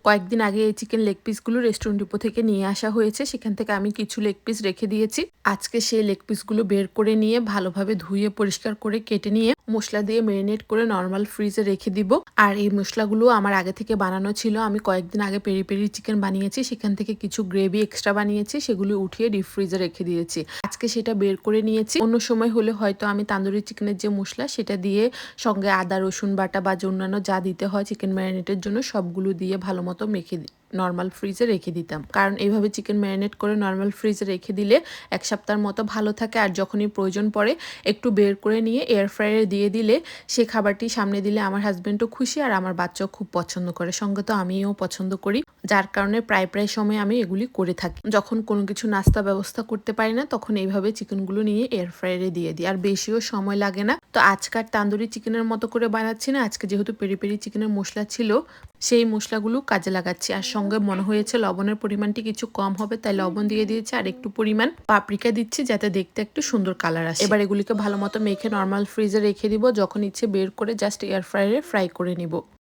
কয়েকদিন আগে এই চিকেন লেগ পিসগুলো রেস্টুরেন্ট ডিপো থেকে নিয়ে আসা হয়েছে, সেখান থেকে আমি কিছু লেগ পিস রেখে দিয়েছি। আজকে সেই লেগ পিসগুলো বের করে নিয়ে ভালোভাবে ধুয়ে পরিষ্কার করে কেটে নিয়ে মশলা দিয়ে মেরিনেট করে নর্মাল ফ্রিজে রেখে দিব। আর এই মশলাগুলো আমার আগে থেকে বানানো ছিল। আমি কয়েকদিন আগে পেরি পেরি চিকেন বানিয়েছি, সেখান থেকে কিছু গ্রেভি এক্সট্রা বানিয়েছি, সেগুলো উঠিয়ে ডিপ ফ্রিজে রেখে দিয়েছি। আজকে সেটা বের করে নিয়েছি। অন্য সময় হলে হয়তো আমি তান্দুরি চিকেনের যে মশলা সেটা দিয়ে সঙ্গে আদা রসুন বাটা বা অন্যান্য যা দিতে হয় চিকেন ম্যারিনেটের জন্য সবগুলো দিয়ে ভালো মতো মেখে নর্মাল ফ্রিজে রেখে দিতাম। কারণ এইভাবে চিকেন ম্যারিনেট করে নর্মাল ফ্রিজে রেখে দিলে 1 সপ্তাহের মতো ভালো থাকে। আর যখনই প্রয়োজন পড়ে একটু বের করে নিয়ে এয়ার ফ্রায়ারে দিয়ে দিলে সে খাবারটি সামনে দিলে আমার হাজবেন্ডও খুশি আর আমার বাচ্চাও খুব পছন্দ করে, সঙ্গে তো আমিও পছন্দ করি। যার কারণে প্রায় সময় আমি এগুলি করে থাকি। যখন কোনো কিছু নাস্তা ব্যবস্থা করতে পারি না তখন এইভাবে চিকেনগুলো নিয়ে এয়ার ফ্রায়ারে দিয়ে দিই, আর বেশিও সময় লাগে না। তো আজকাল তান্দুরি চিকেনের মতো করে বানাচ্ছি না, আজকে যেহেতু পেরি পেরি চিকেনের মশলা ছিল সেই মশলাগুলো কাজে লাগাচ্ছি। আর সঙ্গে মনে হয়েছে লবণের পরিমাণটি কিছু কম হবে, তাই লবণ দিয়ে দিয়েছি। আর একটু পরিমাণ পাপরিকা দিচ্ছি যাতে দেখতে একটু সুন্দর কালার আসে। এবার এগুলিকে ভালো মতো মেখে নর্মাল ফ্রিজে রেখে দিব, যখন ইচ্ছে বের করে জাস্ট এয়ার ফ্রায়ারে ফ্রাই করে নিব।